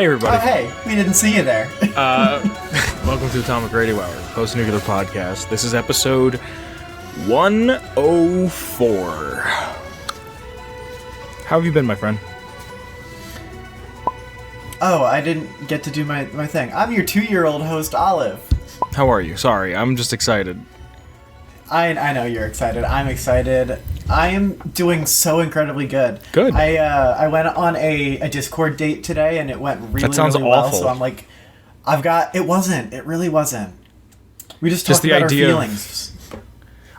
Hey everybody. Oh hey, we didn't see you there. Welcome to Atomic Radio Hour, post-nuclear podcast. This is episode 104. How have you been, my friend? Oh, I didn't get to do my thing. I'm your 2-year-old host, Olive. How are you? Sorry, I'm just excited. I know you're excited. I'm excited. I am doing so incredibly good. Good. I went on a Discord date today, and it went really, That sounds really well. awful. So I'm like, it wasn't. It really wasn't. We just talked the about our idea of- feelings.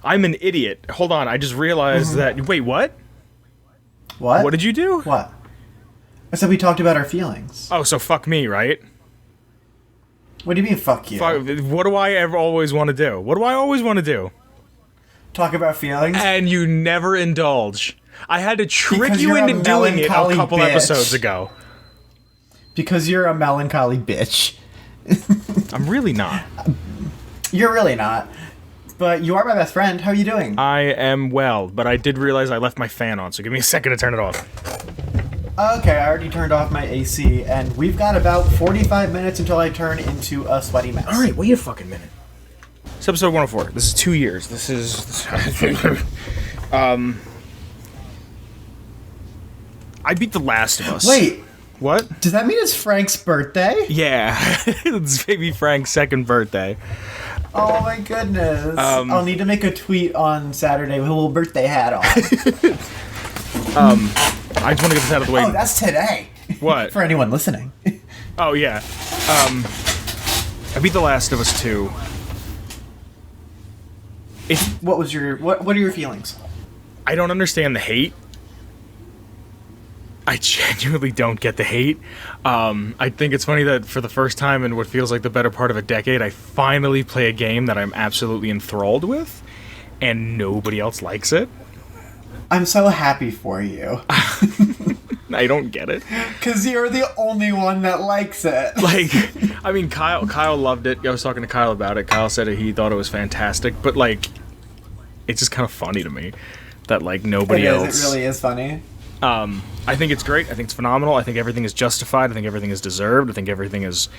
I'm an idiot. Hold on, I just realized that... Wait, what? What? What did you do? What? I said we talked about our feelings. Oh, so fuck me, right? What do you mean, fuck you? What do I ever always want to do? What do I always want to do? Talk about feelings? And you never indulge. I had to trick Because you you're into a doing it a melancholy couple bitch. episodes ago. Because you're a melancholy bitch. I'm really not. You're really not. But you are my best friend. How are you doing? I am well, but I did realize I left my fan on, so give me a second to turn it off. Okay, I already turned off my AC, and we've got about 45 minutes until I turn into a sweaty mess. Alright, wait a fucking minute. It's episode 104. This is 2 years. This is... I beat The Last of Us. Wait, What? does that mean it's Frank's birthday? Yeah. It's baby Frank's second birthday. Oh my goodness. I'll need to make a tweet on Saturday with a little birthday hat on. I just want to get this out of the way. Oh, that's today. What? For anyone listening. Oh, yeah. I beat The Last of Us 2. What are your feelings? I don't understand the hate. I genuinely don't get the hate. I think it's funny that for the first time in what feels like the better part of a decade, I finally play a game that I'm absolutely enthralled with, and nobody else likes it. I'm so happy for you. I don't get it. Because you're the only one that likes it. Like, I mean, Kyle loved it. I was talking to Kyle about it. Kyle said he thought it was fantastic, but, like, it's just kind of funny to me that, like, nobody else... It really is funny. I think it's great. I think it's phenomenal. I think everything is justified. I think everything is deserved. I think everything is...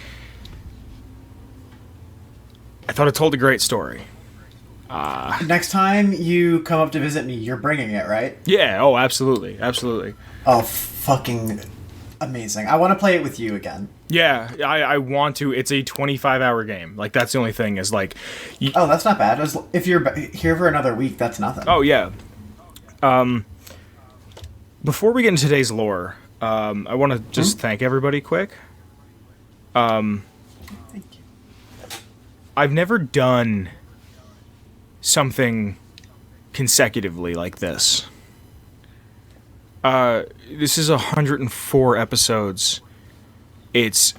I thought it told a great story. Next time you come up to visit me, you're bringing it, right? Yeah, oh, absolutely. Absolutely. Oh, fucking amazing. I want to play it with you again. Yeah, I want to. It's a 25-hour game. Like, that's the only thing is, like... Oh, that's not bad. If you're here for another week, that's nothing. Oh, yeah. Before we get into today's lore, I want to just thank everybody quick. Thank you. I've never done something consecutively like this. This is 104 episodes. It's,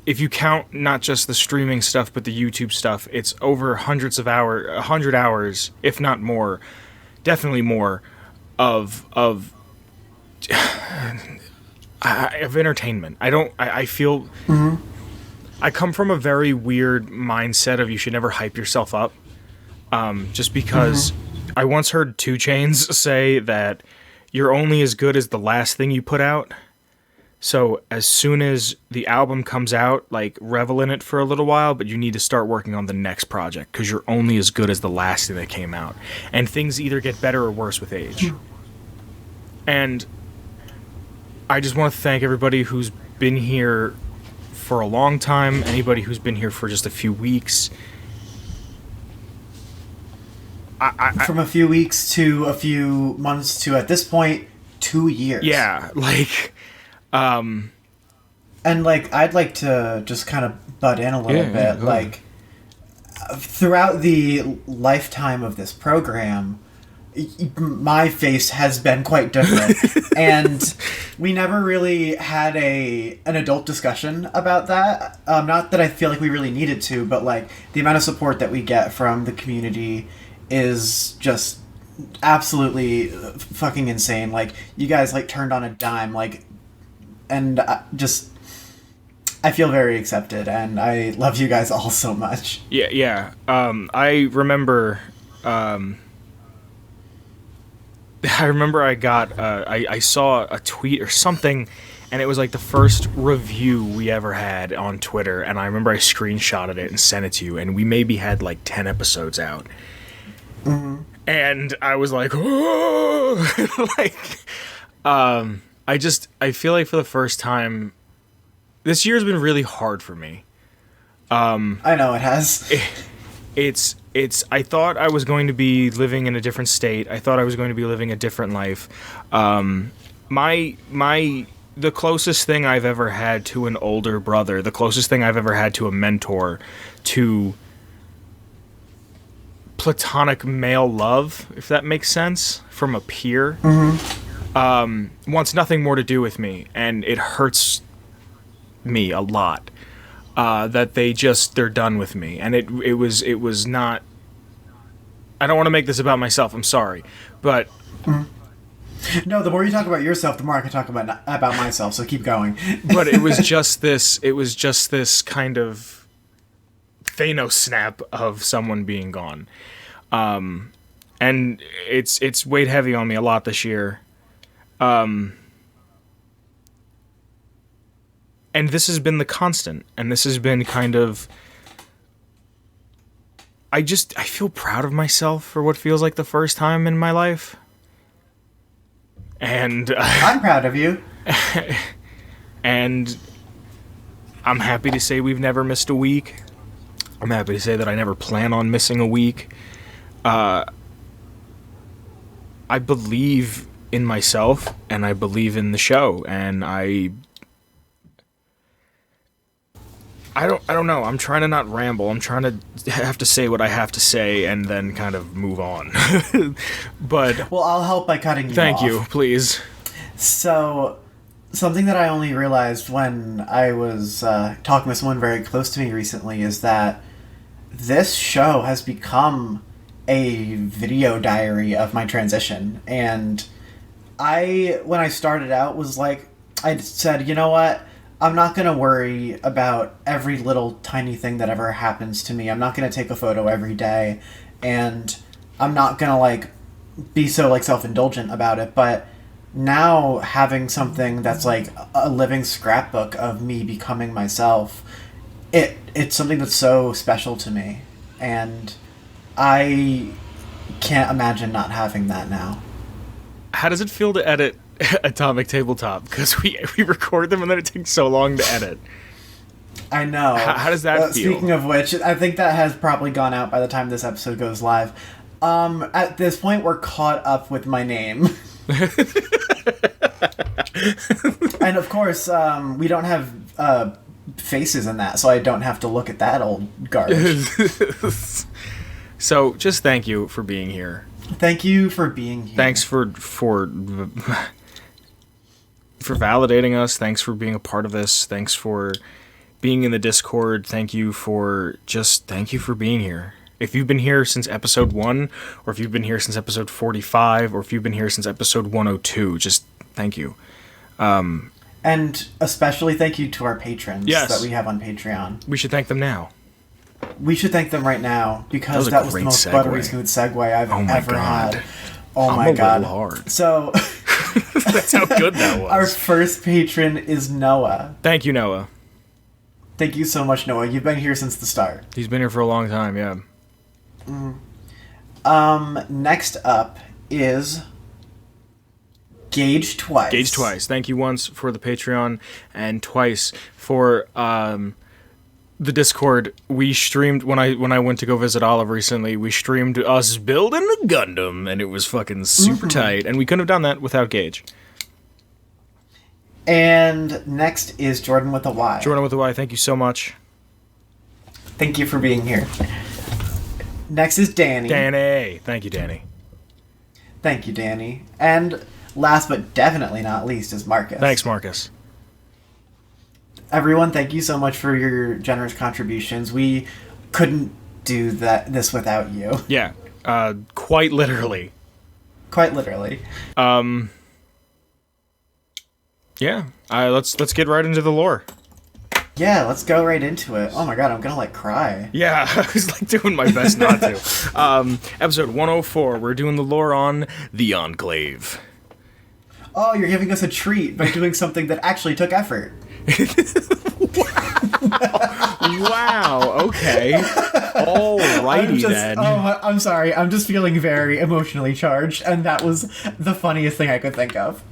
if you count not just the streaming stuff, but the YouTube stuff, it's over 100 hours, if not more, definitely more, of entertainment. I feel... I come from a very weird mindset of you should never hype yourself up. Just because I once heard 2 Chainz say that you're only as good as the last thing you put out. So as soon as the album comes out, like, revel in it for a little while, but you need to start working on the next project because you're only as good as the last thing that came out. And things either get better or worse with age. And I just want to thank everybody who's been here for a long time, anybody who's been here for just a few weeks. From a few weeks to a few months to, at this point, 2 years. Yeah, like... And, like, I'd like to just kind of butt in a little bit. Yeah, like, throughout the lifetime of this program, my face has been quite different. And we never really had an adult discussion about that. Not that I feel like we really needed to, but, like, the amount of support that we get from the community is just absolutely fucking insane. Like, you guys, like, turned on a dime, like, and I feel very accepted, and I love you guys all so much. Yeah. I remember I got I saw a tweet or something, and it was like the first review we ever had on Twitter, and I remember I screenshotted it and sent it to you, and we maybe had like 10 episodes out. Mm-hmm. And I was like, oh! Like, I feel like for the first time, this year has been really hard for me. I know it has. I thought I was going to be living in a different state. I thought I was going to be living a different life. The closest thing I've ever had to an older brother, the closest thing I've ever had to a mentor, to platonic male love, if that makes sense, from a peer, wants nothing more to do with me, and it hurts me a lot. That they're done with me, and it was not. I don't want to make this about myself. I'm sorry, but no. The more you talk about yourself, the more I can talk about myself. So keep going. But it was just this. It was just this kind of Thanos snap of someone being gone, and it's weighed heavy on me a lot this year. And this has been the constant, and this has been kind of... I feel proud of myself for what feels like the first time in my life. And... I'm proud of you. And I'm happy to say we've never missed a week. I'm happy to say that I never plan on missing a week. I believe in myself, and I believe in the show, and I don't know. I'm trying to not ramble. I'm trying to have to say what I have to say and then kind of move on. But well, I'll help by cutting you off. Thank you, please. So, something that I only realized when I was talking with someone very close to me recently is that this show has become a video diary of my transition. And when I started out, was like, I said, you know what? I'm not going to worry about every little tiny thing that ever happens to me. I'm not going to take a photo every day, and I'm not going to, like, be so, like, self-indulgent about it. But now having something that's, like, a living scrapbook of me becoming myself, it's something that's so special to me. And I can't imagine not having that now. How does it feel to edit Atomic Tabletop? Because we record them and then it takes so long to edit. I know. How does that feel? Speaking of which, I think that has probably gone out by the time this episode goes live. At this point, we're caught up with my name. And of course, we don't have faces in that, so I don't have to look at that old garbage. So, just thank you for being here. Thank you for being here. Thanks for validating us. Thanks for being a part of this. Thanks for being in the Discord. Thank you for being here. If you've been here since episode 1, or if you've been here since episode 45, or if you've been here since episode 102, just thank you. And especially thank you to our patrons that we have on Patreon. We should thank them now. We should thank them right now, because that was the most buttery smooth segue I've ever had. Oh my god. Hard. So that's how good that was. Our first patron is Noah. Thank you, Noah. Thank you so much, Noah. You've been here since the start. He's been here for a long time, yeah. Next up is Gage Twice. Gage Twice. Thank you once for the Patreon and twice for the Discord. We streamed when I went to go visit Olive recently. We streamed us building a Gundam, and it was fucking super tight. And we couldn't have done that without Gage. And next is Jordan with a Y. Jordan with a Y. Thank you so much. Thank you for being here. Next is Danny. Danny. Thank you, Danny. Thank you, Danny. And last but definitely not least is Marcus. Thanks, Marcus. Everyone, thank you so much for your generous contributions. We couldn't do this without you. Yeah, quite literally. Quite literally. Yeah, let's get right into the lore. Yeah, let's go right into it. Oh my god, I'm gonna cry. Yeah, I was doing my best not to. Episode 104, we're doing the lore on the Enclave. Oh, you're giving us a treat by doing something that actually took effort. Wow. Okay. Alrighty then. Oh, I'm sorry. I'm just feeling very emotionally charged, and that was the funniest thing I could think of.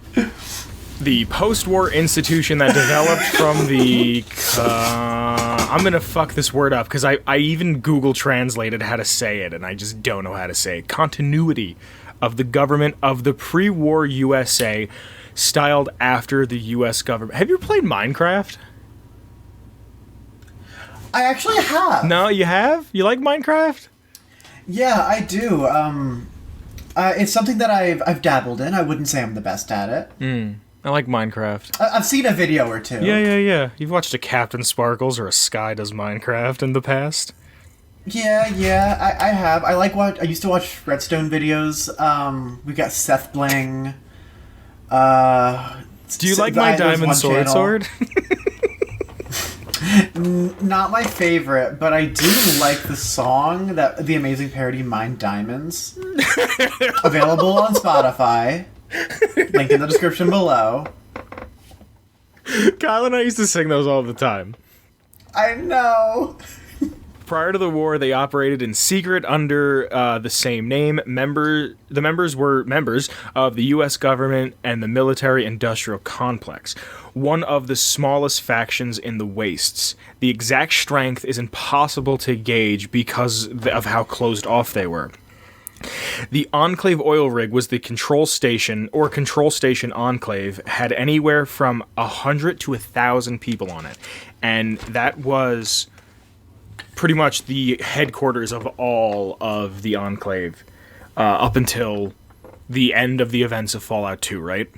The post-war institution that developed from the... I'm gonna fuck this word up, because I even Google translated how to say it, and I just don't know how to say it. Continuity of the government of the pre-war USA, styled after the U.S. government. Have you ever played Minecraft? I actually have. No, you have? You like Minecraft? Yeah, I do. It's something that I've dabbled in. I wouldn't say I'm the best at it. I like Minecraft. I've seen a video or two. Yeah. You've watched a Captain Sparkles or a Sky Does Minecraft in the past? Yeah, I have. I used to watch Redstone videos. We got Seth Bling. Do you like my Diamond Sword? Not my favorite, but I do like the song, that the amazing parody Mine Diamonds. Available on Spotify. Link in the description below. Kyle and I used to sing those all the time. I know. Prior to the war, they operated in secret under the same name. The members were members of the U.S. government and the military-industrial complex, one of the smallest factions in the wastes. The exact strength is impossible to gauge because of how closed off they were. The Enclave oil rig was the control station, or control station enclave, had anywhere from 100 to 1,000 people on it. And that was pretty much the headquarters of all of the Enclave up until the end of the events of Fallout 2, right?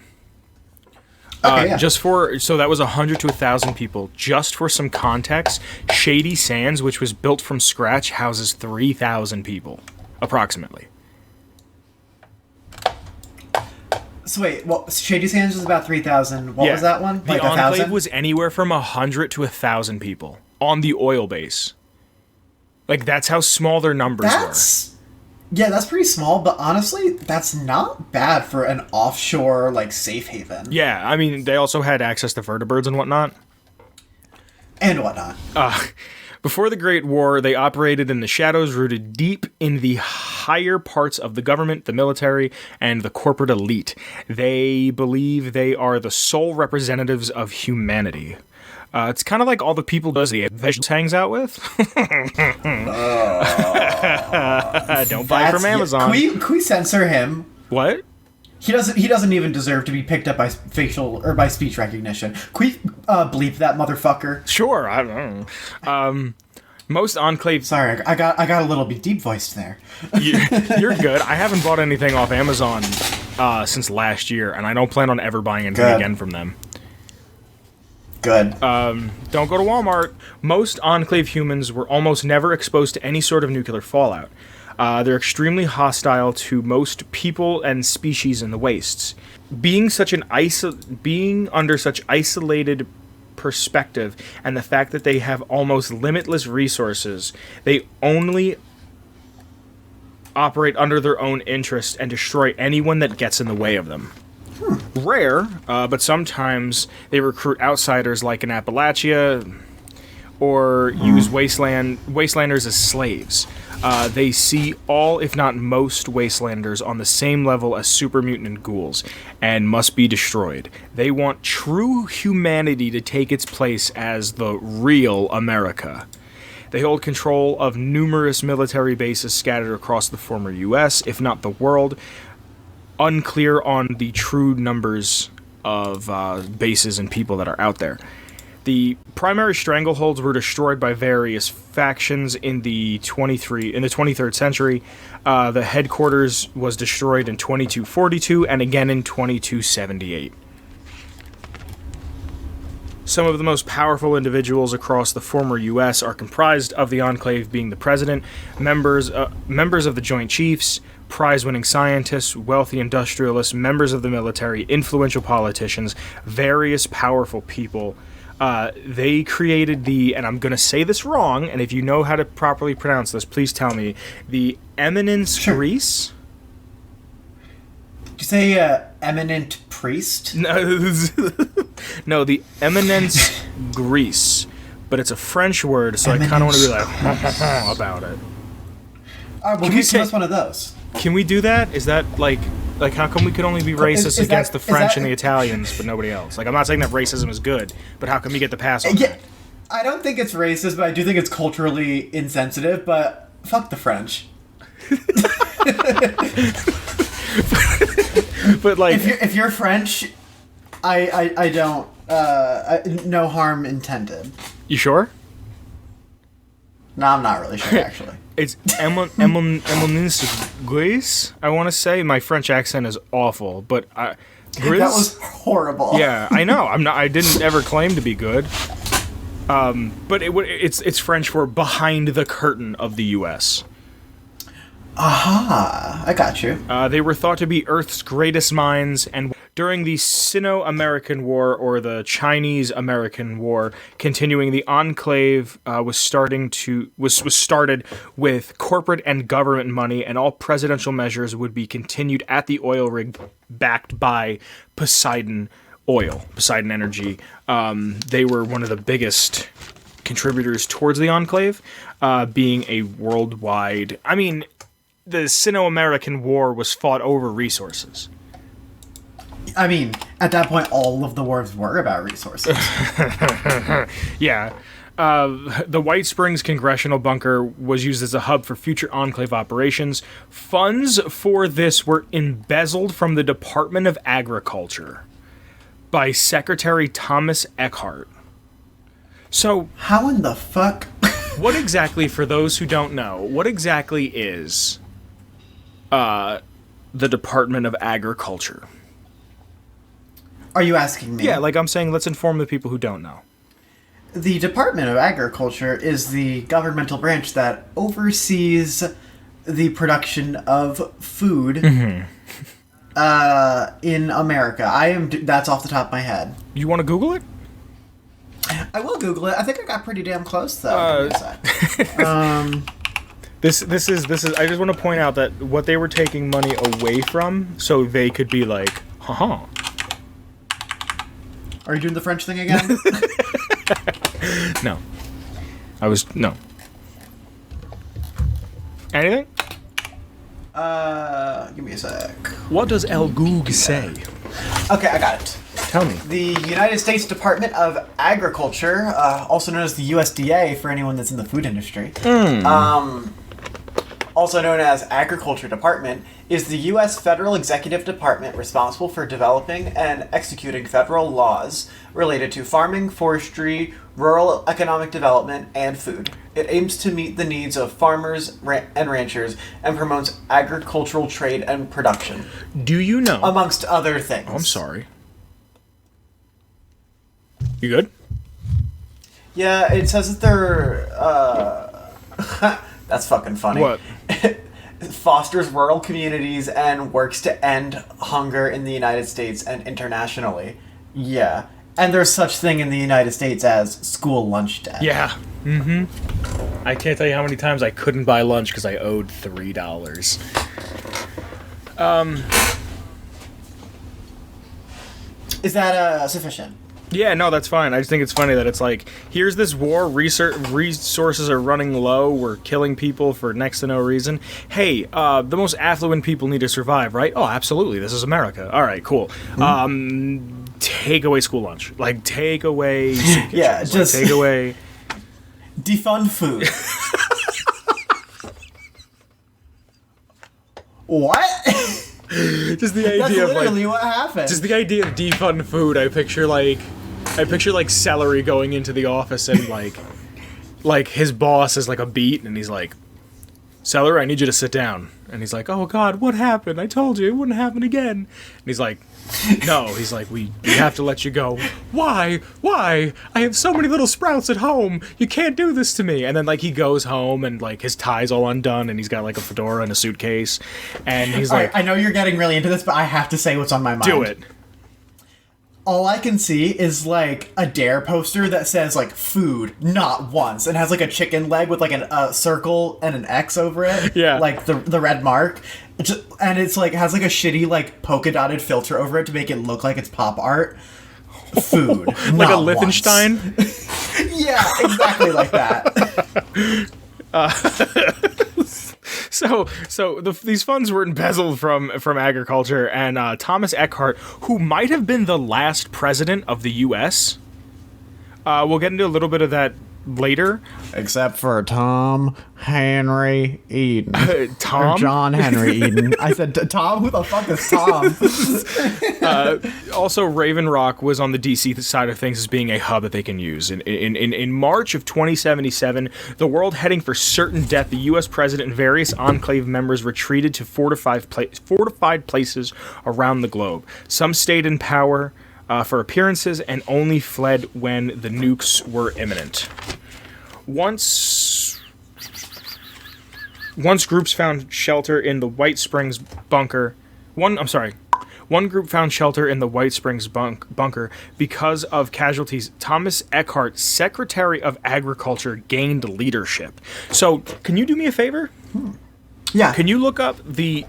Okay, yeah. So that was 100 to 1,000 people. Just for some context, Shady Sands, which was built from scratch, houses 3,000 people, approximately. So wait, Shady Sands was about 3,000. What was that one? The Like Enclave 1,000? was anywhere from 100 to 1,000 people on the oil base. Like, that's how small their numbers were. Yeah, that's pretty small, but honestly, that's not bad for an offshore, like, safe haven. Yeah, I mean, they also had access to vertebrates and whatnot. And whatnot. Before the Great War, they operated in the shadows, rooted deep in the higher parts of the government, the military, and the corporate elite. They believe they are the sole representatives of humanity. It's kind of like all the people the Vegetables hangs out with. Don't buy from Amazon. Can we censor him? What? He doesn't even deserve to be picked up by facial or by speech recognition. Can we bleep that motherfucker? Sure, I don't know. Most Enclave... Sorry, I got a little bit deep voiced there. You're good. I haven't bought anything off Amazon since last year, and I don't plan on ever buying anything again from them. Good. Don't go to Walmart. Most Enclave humans were almost never exposed to any sort of nuclear fallout. They're extremely hostile to most people and species in the wastes. Being under such isolated perspective, and the fact that they have almost limitless resources, they only operate under their own interest and destroy anyone that gets in the way of them. Rare, but sometimes they recruit outsiders like in Appalachia, or use wastelanders as slaves. They see all, if not most, wastelanders on the same level as super mutant and ghouls, and must be destroyed. They want true humanity to take its place as the real America. They hold control of numerous military bases scattered across the former U.S., if not the world. Unclear on the true numbers of bases and people that are out there. The primary strangleholds were destroyed by various factions in the 23rd century. The headquarters was destroyed in 2242 and again in 2278. Some of the most powerful individuals across the former U.S. are comprised of the Enclave being the president, members of the Joint Chiefs, prize-winning scientists, wealthy industrialists, members of the military, influential politicians, various powerful people. They created and I'm going to say this wrong, and if you know how to properly pronounce this, please tell me, the Eminence Grise? you say eminent priest? No, no, the eminence Greece, but it's a French word, so I kind of want to be like about it. All right, well, give us one of those. Can we do that? Is that like how come we could only be racist against the French and the Italians, but nobody else? Like, I'm not saying that racism is good, but how come you get the pass on that? I don't think it's racist, but I do think it's culturally insensitive. But fuck the French. But like, if you're French, I don't. No harm intended. You sure? No, I'm not really sure actually. It's eminence Greece. I want to say my French accent is awful, but that was horrible. Yeah, I know. I didn't ever claim to be good. But it's French for behind the curtain of the U.S. Aha, I got you. They were thought to be Earth's greatest minds, and during the Sino-American War, or the Chinese-American War, continuing, the enclave was started with corporate and government money, and all presidential measures would be continued at the oil rig backed by Poseidon Energy. They were one of the biggest contributors towards the enclave, being a worldwide... I mean, the Sino-American War was fought over resources. I mean, at that point, all of the wars were about resources. Yeah. The White Springs Congressional Bunker was used as a hub for future enclave operations. Funds for this were embezzled from the Department of Agriculture by Secretary Thomas Eckhart. So... how in the fuck? What exactly, for those who don't know, what exactly is the Department of Agriculture? Are you asking me? Yeah, like I'm saying, let's inform the people who don't know. The Department of Agriculture is the governmental branch that oversees the production of food in America. That's off the top of my head. You want to Google it? I will Google it. I think I got pretty damn close though. This is. I just want to point out that what they were taking money away from, so they could be like, haha. Are you doing the French thing again? No. No. Anything? Give me a sec. What does El Goog say? Okay, I got it. Tell me. The United States Department of Agriculture, also known as the USDA for anyone that's in the food industry, also known as Agriculture Department, is the U.S. federal executive department responsible for developing and executing federal laws related to farming, forestry, rural economic development, and food. It aims to meet the needs of farmers and ranchers and promotes agricultural trade and production. Do you know? Amongst other things. Oh, I'm sorry. You good? Yeah, it says that they're, that's fucking funny. What? Fosters rural communities and works to end hunger in the United States and internationally. Yeah. And there's such thing in the United States as school lunch debt. Yeah. Mm-hmm. I can't tell you how many times I couldn't buy lunch because I owed $3. Is that sufficient? Yeah, no, that's fine. I just think it's funny that it's like, here's this war, resources are running low, we're killing people for next to no reason. Hey, the most affluent people need to survive, right? Oh, absolutely, this is America. All right, cool. Take away school lunch. Like, take away soup kitchens. Yeah, just... take away... defund food. What? Just the idea That's of literally like, what happened. Just the idea of defund food. I picture like Celery going into the office and like his boss is like a beat and he's like, Celery, I need you to sit down. And he's like, oh God, what happened? I told you it wouldn't happen again. And he's like, no. He's like, we have to let you go. Why? I have so many little sprouts at home. You can't do this to me. And then like he goes home and like his tie's all undone and he's got like a fedora and a suitcase. And he's like, I know you're getting really into this, but I have to say what's on my mind. do it. all I can see is like a Dare poster that says like "food not once" and has like a chicken leg with like a circle and an X over it. Yeah. Like the red mark. And it's like has like a shitty like polka dotted filter over it to make it look like it's pop art. Food. Like not a Liechtenstein? Yeah, exactly like that. So these funds were embezzled from agriculture, and Thomas Eckhart, who might have been the last president of the U.S., we'll get into a little bit of that later. Except for Tom Henry Eden. Tom? Or John Henry Eden. I said, Tom? Who the fuck is Tom? Also, Raven Rock was on the DC side of things as being a hub that they can use. In March of 2077, the world heading for certain death, the U.S. president and various enclave members retreated to fortified places around the globe. Some stayed in power for appearances and only fled when the nukes were imminent. Once groups found shelter in the White Springs bunker. One group found shelter in the White Springs bunker because of casualties. Thomas Eckhart, Secretary of Agriculture, gained leadership. So, can you do me a favor? Yeah. Can you look up the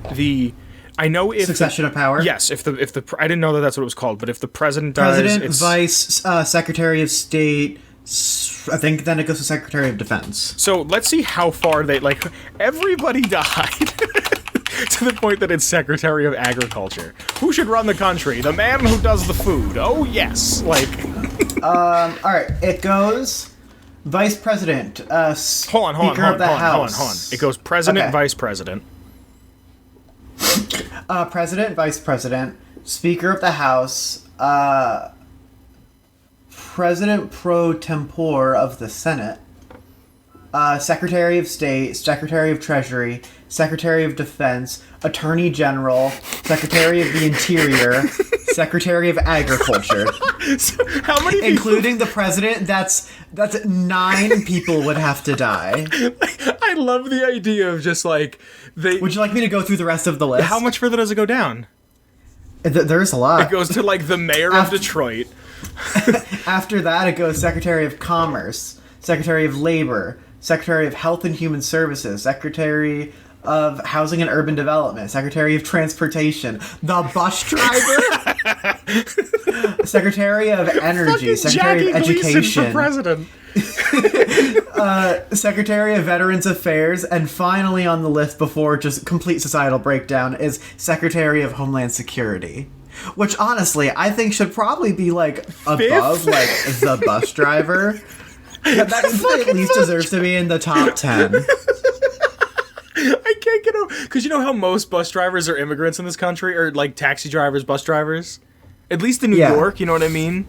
I know if succession of power? Yes, if the I didn't know that's what it was called, but if the president dies, President, Vice, Secretary of State, I think then it goes to Secretary of Defense. So let's see how far everybody died to the point that it's Secretary of Agriculture. Who should run the country? The man who does the food. Oh yes, all right, it goes Vice President, hold on. It goes President, okay. Vice President. President, Vice President, Speaker of the House, President pro tempore of the Senate, Secretary of State, Secretary of Treasury, Secretary of Defense, Attorney General, Secretary of the Interior, Secretary of Agriculture. So how many people? Including the president, that's 9 people would have to die. I love the idea of just Would you like me to go through the rest of the list? How much further does it go down? There's a lot. It goes to the mayor of Detroit. After that, it goes Secretary of Commerce, Secretary of Labor, Secretary of Health and Human Services, Secretary of Housing and Urban Development, Secretary of Transportation, the bus driver, Secretary of Energy, Secretary of Education, for president. Secretary of Veterans Affairs, and finally on the list before just complete societal breakdown is Secretary of Homeland Security. Which honestly, I think should probably be above the bus driver. That at least deserves to be in the top 10. I can't get over, because you know how most bus drivers are immigrants in this country, or taxi drivers, bus drivers. At least in New York, you know what I mean?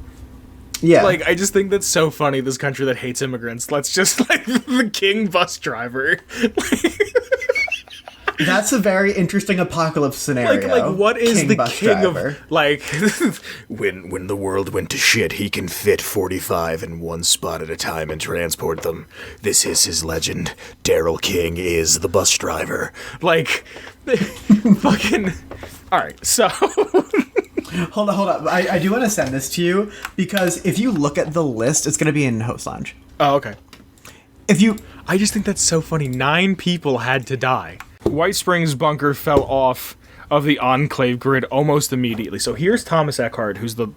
Yeah. I just think that's so funny. This country that hates immigrants. Let's just the king bus driver. That's a very interesting apocalypse scenario. What is king the bus king driver. of when the world went to shit, he can fit 45 in one spot at a time and transport them. This is his legend. Daryl King is the bus driver. Fucking. All right, so. Hold up. I do want to send this to you because if you look at the list, it's going to be in Host Lounge. Oh, okay. I just think that's so funny. 9 people had to die. White Springs bunker fell off of the enclave grid almost immediately. So here's Thomas Eckhart, who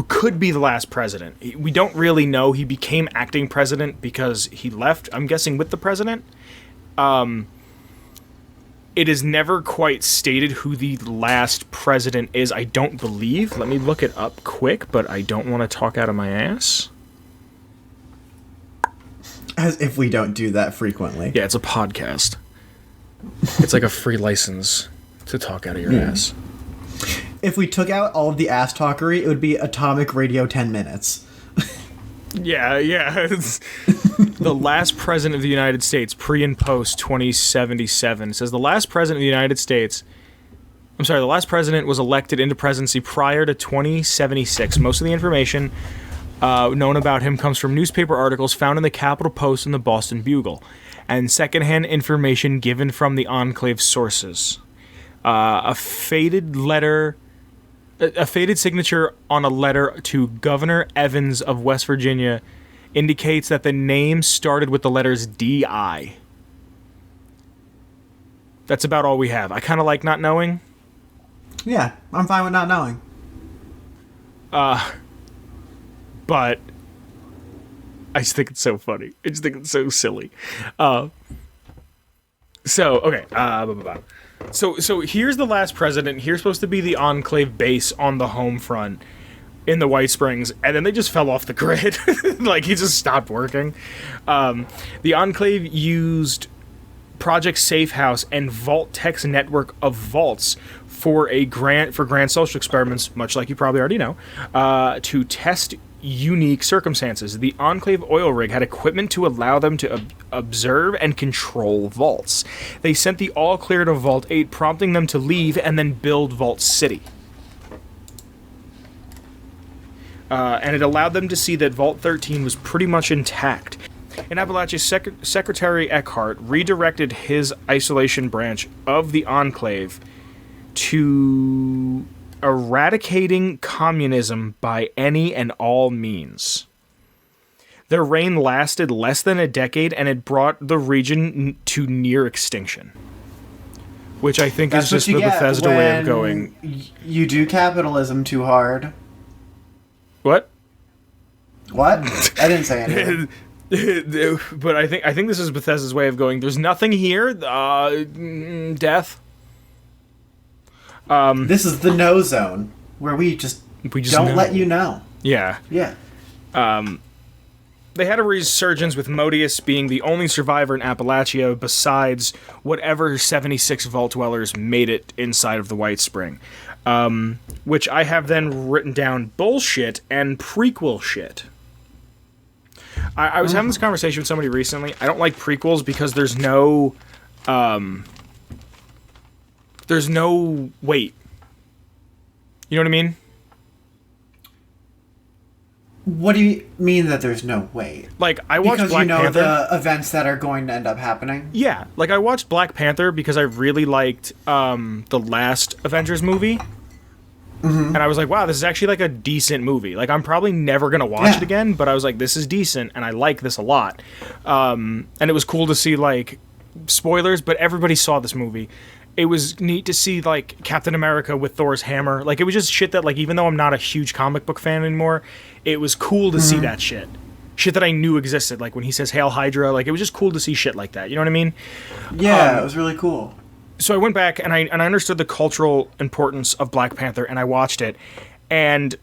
could be the last president. We don't really know. He became acting president because he left, I'm guessing, with the president. It is never quite stated who the last president is, I don't believe. Let me look it up quick, but I don't want to talk out of my ass. As if we don't do that frequently. Yeah, it's a podcast. It's like a free license to talk out of your ass. If we took out all of the ass talkery, it would be Atomic Radio 10 minutes. Yeah. It's the last president of the United States, pre and post 2077. It says the last president of the United States... the last president was elected into presidency prior to 2076. Most of the information known about him comes from newspaper articles found in the Capitol Post and the Boston Bugle, and secondhand information given from the Enclave sources. A faded letter A faded signature on a letter to Governor Evans of West Virginia indicates that the name started with the letters D.I. That's about all we have. I kind of like not knowing. Yeah, I'm fine with not knowing. But I just think it's so funny. I just think it's so silly. So here's the last president. Here's supposed to be the Enclave base on the home front in the White Springs, and then they just fell off the grid. Like, he just stopped working. The Enclave used Project Safe House and Vault Tech's network of vaults for grand social experiments, much like you probably already know, to test unique circumstances. The Enclave oil rig had equipment to allow them to observe and control vaults. They sent the all clear to Vault 8, prompting them to leave and then build Vault City. And it allowed them to see that Vault 13 was pretty much intact. In Appalachia, Secretary Eckhart redirected his isolation branch of the Enclave to eradicating communism by any and all means. Their reign lasted less than a decade, and it brought the region to near extinction. Which I think is just the Bethesda way of going. You do capitalism too hard. What? What? I didn't say anything. But I think this is Bethesda's way of going. There's nothing here. Death. This is the no zone where we just don't let you know. Yeah. Yeah. They had a resurgence with Modius being the only survivor in Appalachia besides whatever 76 Vault Dwellers made it inside of the White Spring. Which I have then written down bullshit and prequel shit. I was having this conversation with somebody recently. I don't like prequels because there's no weight. You know what I mean? What do you mean that there's no weight? Like, I watched because Black Panther. The events that are going to end up happening? Yeah. Like, I watched Black Panther because I really liked the last Avengers movie. Mm-hmm. And I was like, wow, this is actually, like, a decent movie. Like, I'm probably never going to watch it again, but I was like, this is decent, and I like this a lot. And it was cool to see, like, spoilers, but everybody saw this movie. It was neat to see, like, Captain America with Thor's hammer. Like, it was just shit that, like, even though I'm not a huge comic book fan anymore, it was cool to see that shit. Shit that I knew existed. Like, when he says, Hail Hydra, like, it was just cool to see shit like that. You know what I mean? Yeah, it was really cool. So I went back, and I understood the cultural importance of Black Panther, and I watched it. And,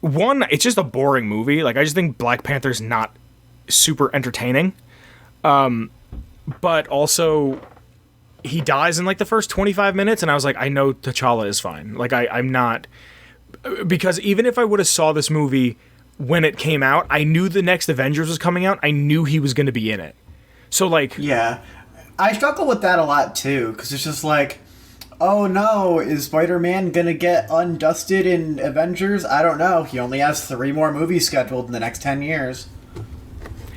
one, it's just a boring movie. Like, I just think Black Panther's not super entertaining. But also, he dies in, like, the first 25 minutes, and I was like, I know T'Challa is fine. Like, I'm not... Because even if I would have saw this movie when it came out, I knew the next Avengers was coming out. I knew he was going to be in it. So, like... Yeah. I struggle with that a lot, too, because it's just like, oh no, is Spider-Man going to get undusted in Avengers? I don't know. He only has 3 more movies scheduled in the next 10 years.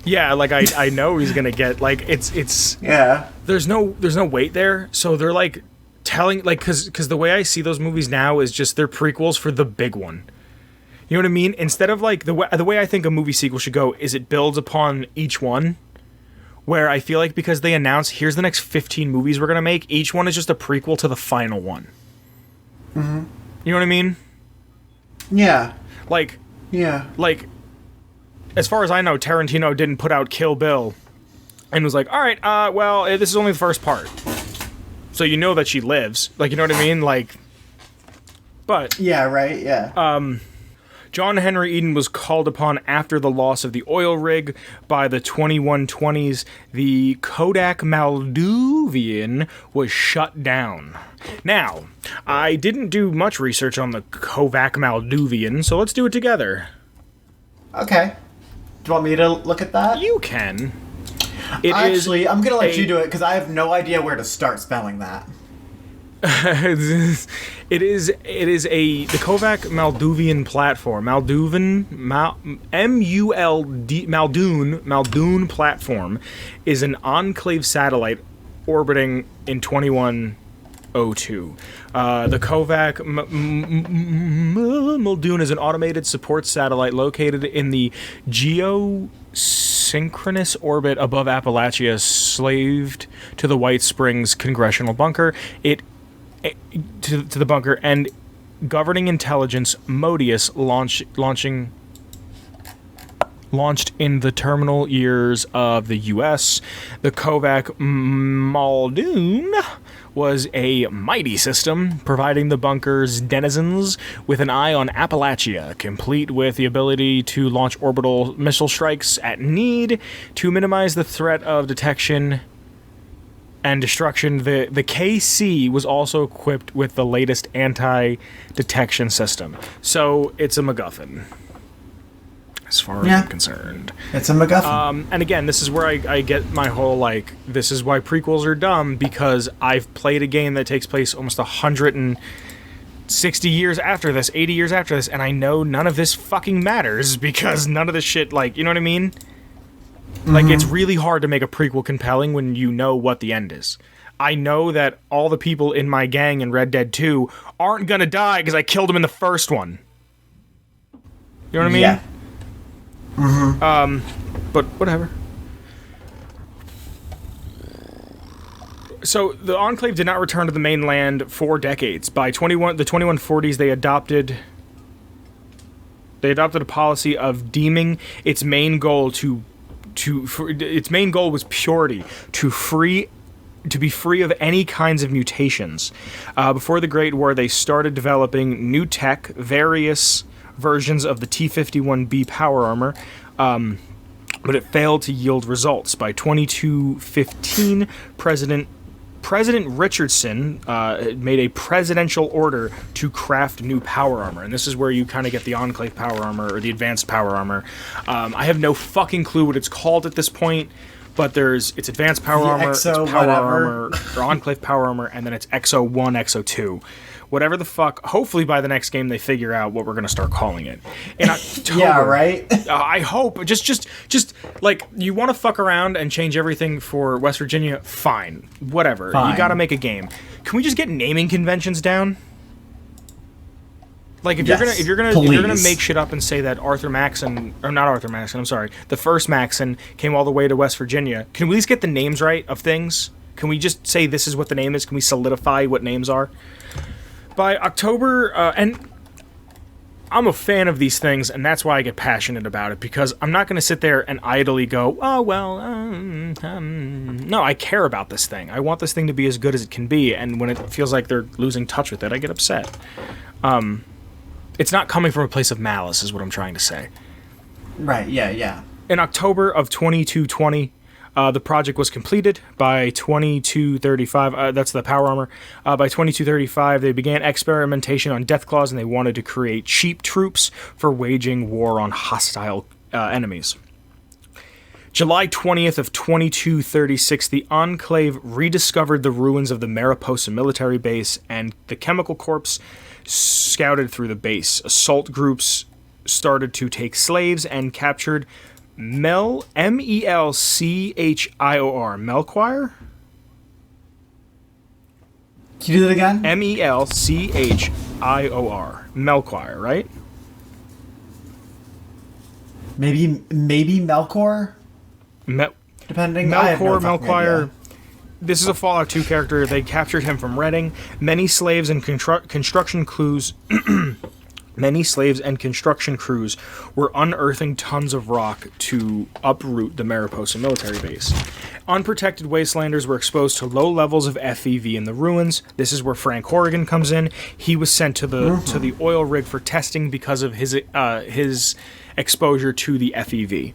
Yeah, like, I know he's going to get, like, it's... Yeah. There's no weight there, so they're, like, telling, like, because the way I see those movies now is just they're prequels for the big one. You know what I mean? Instead of, like, the way I think a movie sequel should go is it builds upon each one, where I feel like because they announce, here's the next 15 movies we're going to make, each one is just a prequel to the final one. Mm-hmm. You know what I mean? Yeah. Like... Yeah. Like, as far as I know, Tarantino didn't put out Kill Bill and was like, all right, well, this is only the first part. So you know that she lives. Like, you know what I mean? Like, but... Yeah, right, yeah. John Henry Eden was called upon after the loss of the oil rig by the 2120s. The Kodak Maldivian was shut down. Now, I didn't do much research on the Kodak Maldivian, so let's do it together. Okay. Do you want me to look at that? You can. Actually, I'm going to let you do it because I have no idea where to start spelling that. It is the Kovac Maldivian platform. Muldoon platform is an Enclave satellite orbiting in 21 XO2. The Kovac Muldoon is an automated support satellite located in the geosynchronous orbit above Appalachia, slaved to the White Springs Congressional Bunker. To the bunker, and governing intelligence Modius launched in the terminal years of the U.S. The Kovac Muldoon was a mighty system, providing the bunker's denizens with an eye on Appalachia, complete with the ability to launch orbital missile strikes at need to minimize the threat of detection and destruction. The KC was also equipped with the latest anti-detection system. So it's a MacGuffin, as far as I'm concerned. It's a MacGuffin. And again, this is where I get my whole, like, this is why prequels are dumb, because I've played a game that takes place almost 160 years after this, 80 years after this, and I know none of this fucking matters, because none of this shit, like, you know what I mean? Like, it's really hard to make a prequel compelling when you know what the end is. I know that all the people in my gang in Red Dead 2 aren't gonna die because I killed them in the first one. You know what I mean? Yeah. But whatever. So, the Enclave did not return to the mainland for decades. By the 2140s, they adopted a policy of deeming its main goal its main goal was purity, to be free of any kinds of mutations. Before the Great War, they started developing new tech, various versions of the T-51B power armor, but it failed to yield results. By 2215, President Richardson made a presidential order to craft new power armor, and this is where you kind of get the Enclave power armor, or the advanced power armor. I have no fucking clue what it's called at this point, but it's advanced power armor, it's power armor, or Enclave power armor, and then it's XO1, XO2. Whatever the fuck, hopefully by the next game they figure out what we're going to start calling it. In October, yeah, right? I hope. Just like, you want to fuck around and change everything for West Virginia? Fine. Whatever. Fine. You got to make a game. Can we just get naming conventions down? Like, if you're gonna make shit up and say that Arthur Maxon, or not Arthur Maxon, I'm sorry, the first Maxon came all the way to West Virginia, can we at least get the names right of things? Can we just say this is what the name is? Can we solidify what names are? By October, and I'm a fan of these things, and that's why I get passionate about it, because I'm not going to sit there and idly go, oh, well, no, I care about this thing. I want this thing to be as good as it can be, and when it feels like they're losing touch with it, I get upset. It's not coming from a place of malice, is what I'm trying to say. Right, yeah. In October of 2220, the project was completed. By 2235, that's the power armor. By 2235, they began experimentation on Deathclaws, and they wanted to create cheap troops for waging war on hostile enemies. July 20th of 2236, the Enclave rediscovered the ruins of the Mariposa military base, and the Chemical Corps scouted through the base. Assault groups started to take slaves and captured Melchior, Melchior? Can you do that again? Melchior. Melchior, right? Maybe Melkor? Depending. Melchior. This is a Fallout 2 character. They captured him from Reading. Many slaves and construction crews were unearthing tons of rock to uproot the Mariposa military base. Unprotected wastelanders were exposed to low levels of FEV in the ruins. This is where Frank Horrigan comes in. He was sent to the oil rig for testing because of his exposure to the FEV.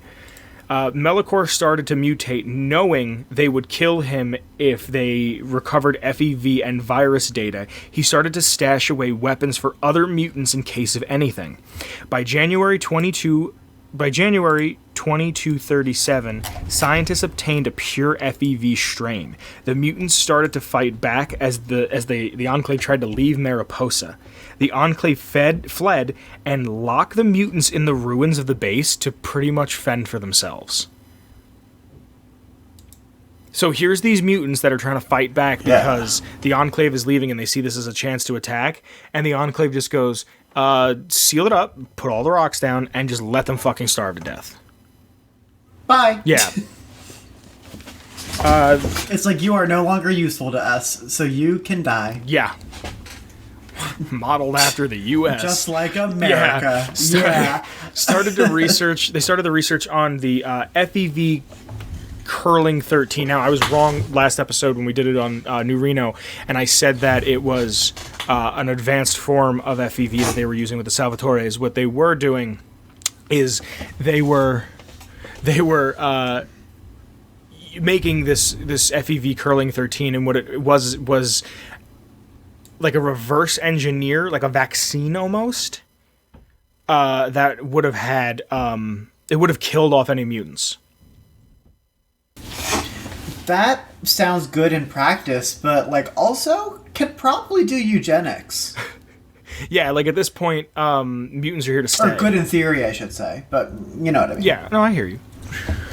Melchior started to mutate, knowing they would kill him if they recovered FEV and virus data. He started to stash away weapons for other mutants in case of anything. By January 2237, scientists obtained a pure FEV strain. The mutants started to fight back as the Enclave tried to leave Mariposa. The Enclave fled and locked the mutants in the ruins of the base to pretty much fend for themselves. So here's these mutants that are trying to fight back because the Enclave is leaving and they see this as a chance to attack. And the Enclave just goes, seal it up, put all the rocks down, and just let them fucking starve to death. Bye. Yeah. It's like, you are no longer useful to us, so you can die. Yeah. Modeled after the U.S. Just like America. Yeah. Started the research on the FEV Curling 13. Now, I was wrong last episode when we did it on New Reno, and I said that it was an advanced form of FEV that they were using with the Salvatores. What they were doing is they were making this FEV Curling 13, and what it was like a reverse engineer, like a vaccine almost, that would have had it would have killed off any mutants. That sounds good in practice, but like also could probably do eugenics. Yeah, like at this point, mutants are here to stay. Or good in theory, I should say, but you know what I mean. Yeah, no, I hear you.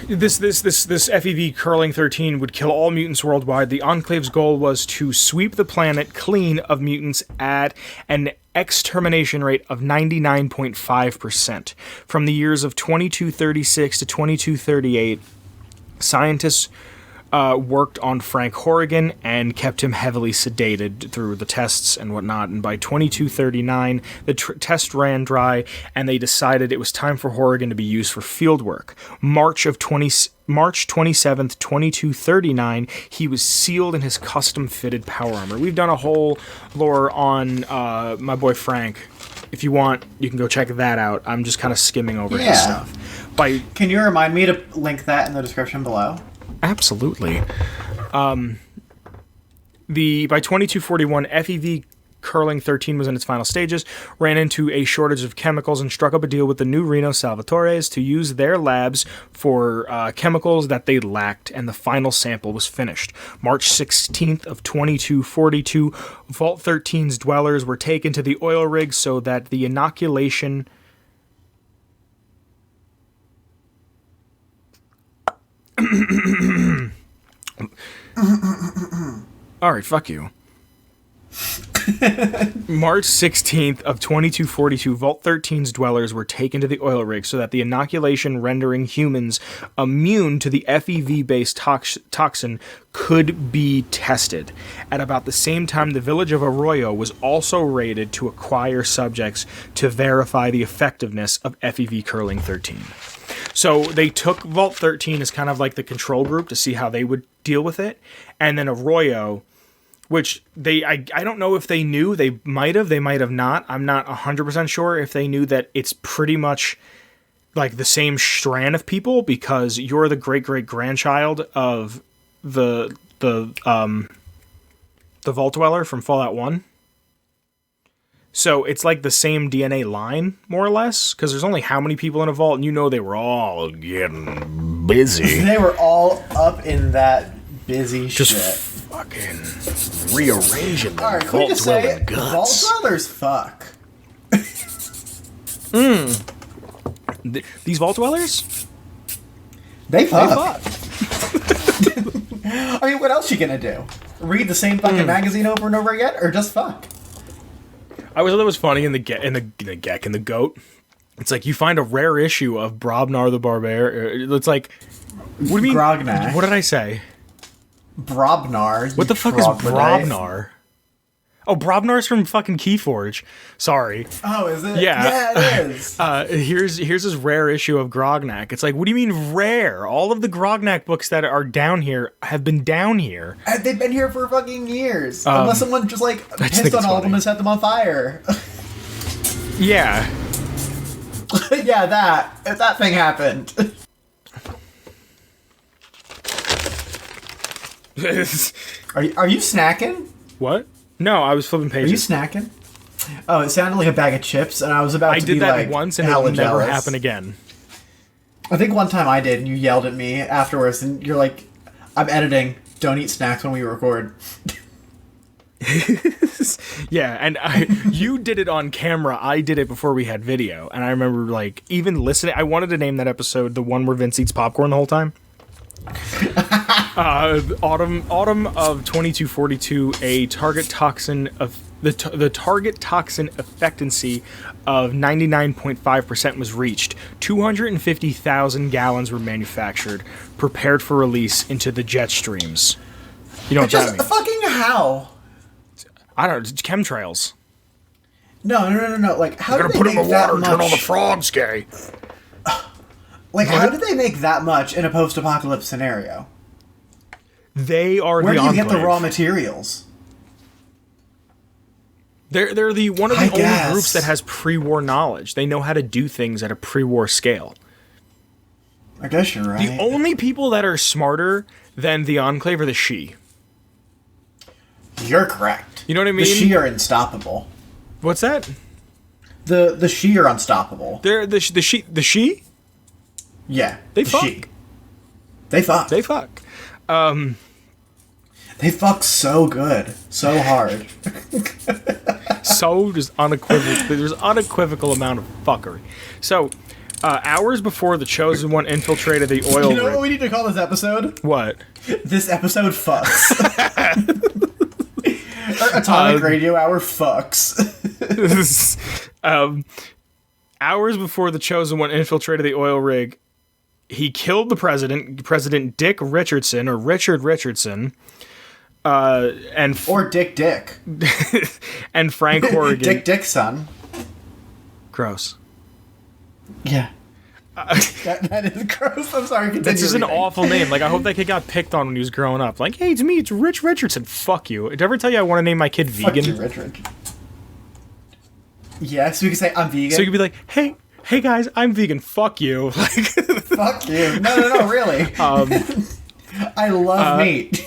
This FEV Curling 13 would kill all mutants worldwide. The Enclave's goal was to sweep the planet clean of mutants at an extermination rate of 99.5%. From the years of 2236 to 2238, scientists worked on Frank Horrigan and kept him heavily sedated through the tests and whatnot. And by 2239, the test ran dry, and they decided it was time for Horrigan to be used for field work. March 27th, 2239, he was sealed in his custom-fitted power armor. We've done a whole lore on my boy Frank. If you want, you can go check that out. I'm just kind of skimming over his stuff. Can you remind me to link that in the description below? Absolutely. By 2241, FEV Curling 13 was in its final stages, ran into a shortage of chemicals, and struck up a deal with the New Reno Salvatores to use their labs for chemicals that they lacked, and the final sample was finished. March 16th of 2242, Vault 13's dwellers were taken to the oil rig so that the inoculation... Alright, fuck you. March 16th of 2242, Vault 13's dwellers were taken to the oil rig so that the inoculation rendering humans immune to the FEV-based toxin could be tested. At about the same time, the village of Arroyo was also raided to acquire subjects to verify the effectiveness of FEV Curling 13. So they took Vault 13 as kind of like the control group to see how they would deal with it, and then Arroyo, which I don't know if they knew. They might have not. I'm not 100% sure if they knew that it's pretty much like the same strand of people, because you're the great-great-grandchild of the Vault Dweller from Fallout 1. So it's like the same DNA line, more or less, because there's only how many people in a vault, and you know they were all getting busy. They were all up in that busy just shit. Fucking rearranging the Alright, can we just say, guts. Vault Dwellers fuck. These Vault Dwellers? They fuck. I mean, what else you gonna do? Read the same fucking magazine over and over again, or just fuck? I always thought it was funny in the goat. It's like you find a rare issue of Brobnar the Barbarian. It's like, what do you mean? Grognak. What did I say? Brobnar. What the fuck is Brobnar? Oh, Brobnar's from fucking Keyforge. Sorry. Oh, is it? Yeah. Yeah, it is. Here's this rare issue of Grognak. It's like, what do you mean rare? All of the Grognak books that are down here have been down here. They've been here for fucking years. Unless someone just like pissed on all of them and set them on fire. Yeah. Yeah, if that thing happened. Are you snacking? What? No, I was flipping pages. Are you snacking? Oh, it sounded like a bag of chips, and I was about to be like, I did that once, and it will never happen again. I think one time I did, and you yelled at me afterwards, and you're like, I'm editing. Don't eat snacks when we record. Yeah, and you did it on camera. I did it before we had video, and I remember like even listening. I wanted to name that episode the one where Vince eats popcorn the whole time. Autumn of 2242, a target toxin of the target toxin effectancy of 99.5% was reached. 250,000 gallons were manufactured, prepared for release into the jet streams. You know what that means? Fucking how? I don't know. Chemtrails. No. Like, how We're do gonna they put it in make the that water and turn all the much? frogs gay. Like, how do they make that much in a post-apocalypse scenario? They are Where the do you Enclave. get the raw materials? They're the one of the I only guess. groups that has pre-war knowledge. They know how to do things at a pre-war scale. I guess you're right. The only people that are smarter than the Enclave are the Shi. You're correct. You know what I mean? The Shi are unstoppable. What's that? The Shi are unstoppable. They're the Shi. Yeah. They the fuck. Shi. They fuck. They fuck. They fuck so good. So hard. So just unequivocal. There's unequivocal amount of fuckery. So, hours before the Chosen One infiltrated the oil You know rig. what we need to call this episode? What? This episode fucks. Or Atomic Radio Hour fucks. Hours before the Chosen One infiltrated the oil rig, he killed the President Dick Richardson, or Richard Richardson, Or Dick. and Frank Horrigan. Dick's son. Gross. Yeah. That is gross. I'm sorry. Continue That's just an reading. awful name. Like, I hope that kid got picked on when he was growing up. Like, hey, it's me, it's Rich Richardson. Fuck you. Did I ever tell you I want to name my kid Fuck vegan? you, Richard. Yes, we can say I'm vegan. So you could be like, hey guys, I'm vegan. Fuck you. Like, Fuck you. No, really. I love meat.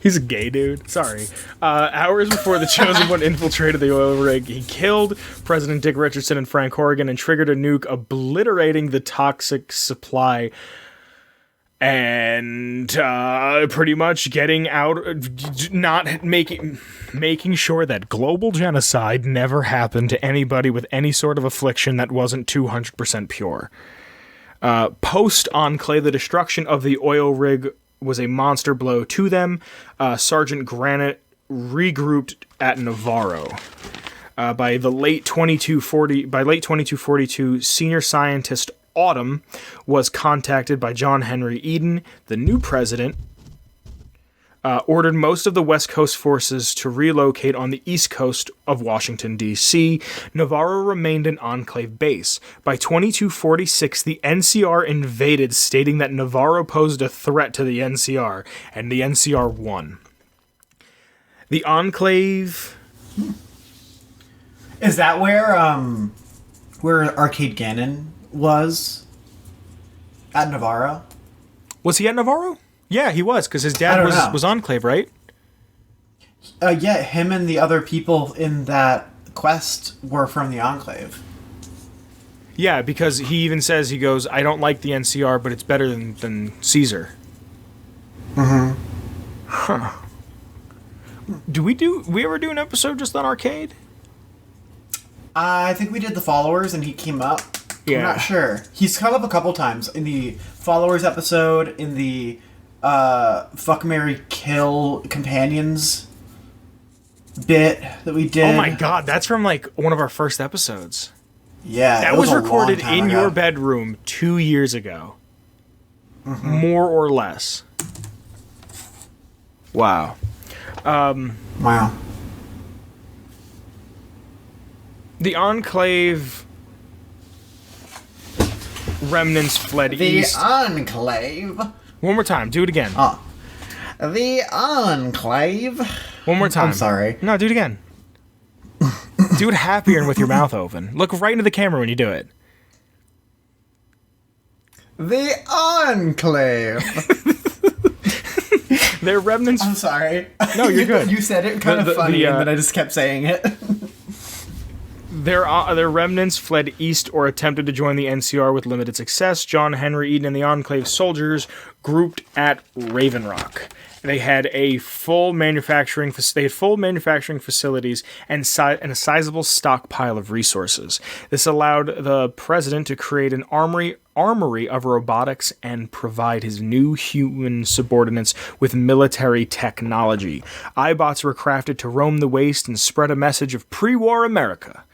he's a gay dude. Sorry. Hours before the Chosen One infiltrated the oil rig, he killed President Dick Richardson and Frank Horrigan and triggered a nuke, obliterating the toxic supply and pretty much getting out, not making sure that global genocide never happened to anybody with any sort of affliction that wasn't 200% pure. Post-Enclave, the destruction of the oil rig was a monster blow to them. Sergeant Granite regrouped at Navarro. By late 2242, senior scientist Autumn was contacted by John Henry Eden, the new president, ordered most of the West Coast forces to relocate on the east coast of Washington, D.C. Navarro remained an Enclave base. By 2246, the NCR invaded, stating that Navarro posed a threat to the NCR, and the NCR won. The Enclave... Is that where Arcade Gannon was? At Navarro? Was he at Navarro? Yeah, he was, because his dad was Enclave, right? Yeah, him and the other people in that quest were from the Enclave. Yeah, because he even says, he goes, I don't like the NCR, but it's better than Caesar. Mm-hmm. Huh. Do we ever do an episode just on Arcade? I think we did the Followers and he came up. Yeah. I'm not sure. He's come up a couple times in the Followers episode, in the Fuck, Marry, Kill Companions bit that we did. Oh my god, that's from like one of our first episodes. Yeah, That it was a recorded long time in ago. your bedroom 2 years ago. More or less. Wow. Wow. The Enclave remnants fled The east. Enclave. One more time, do it again. The Enclave. One more time. I'm sorry. No, do it again. Do it happier and with your mouth open. Look right into the camera when you do it. The Enclave. Their remnants. I'm sorry. No, you're good. You said it kind of funny, and then I just kept saying it. Their remnants fled east or attempted to join the NCR with limited success. John Henry Eden and the Enclave soldiers grouped at Raven Rock. They had full manufacturing facilities and a sizable stockpile of resources. This allowed the president to create an armory of robotics and provide his new human subordinates with military technology. iBots were crafted to roam the waste and spread a message of pre-war America.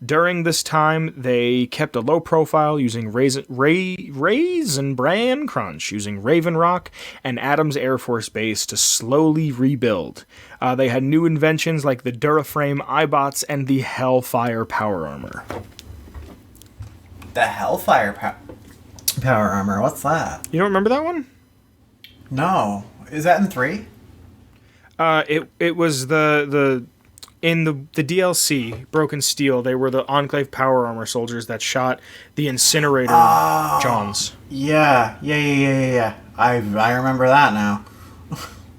During this time, they kept a low profile using Raisin Bran Crunch, using Raven Rock and Adams Air Force Base to slowly rebuild. They had new inventions like the Duraframe iBots and the Hellfire Power Armor. The Hellfire Power Armor, what's that? You don't remember that one? No. Is that in 3? It was in the DLC, Broken Steel, they were the Enclave Power Armor soldiers that shot the Incinerator Johns. Yeah. I remember that now.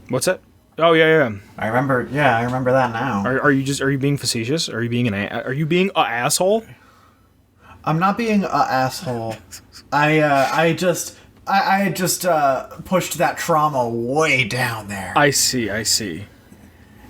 What's that? Oh, yeah. I remember that now. Are you being facetious? Are you being an asshole? I'm not being an asshole. I just pushed that trauma way down there. I see.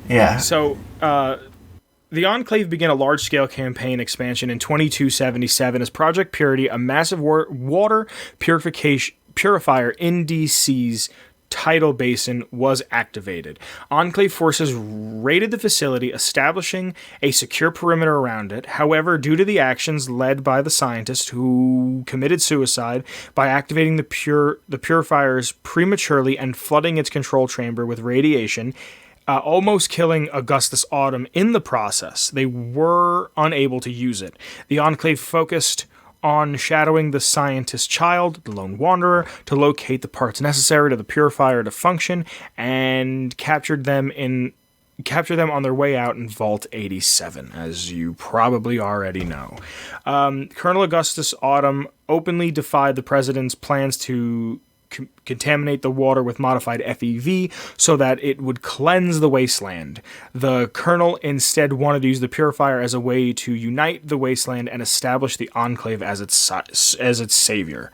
Yeah. So, the Enclave began a large-scale campaign expansion in 2277 as Project Purity, a massive water purifier in DC's tidal basin, was activated. Enclave forces raided the facility, establishing a secure perimeter around it. However, due to the actions led by the scientist who committed suicide by activating the purifiers prematurely and flooding its control chamber with radiation, almost killing Augustus Autumn in the process, they were unable to use it. The Enclave focused on shadowing the scientist's child, the Lone Wanderer, to locate the parts necessary to the purifier to function, and captured them on their way out in Vault 87, as you probably already know. Colonel Augustus Autumn openly defied the president's plans to contaminate the water with modified FEV so that it would cleanse the wasteland. The colonel instead wanted to use the purifier as a way to unite the wasteland and establish the Enclave as its savior.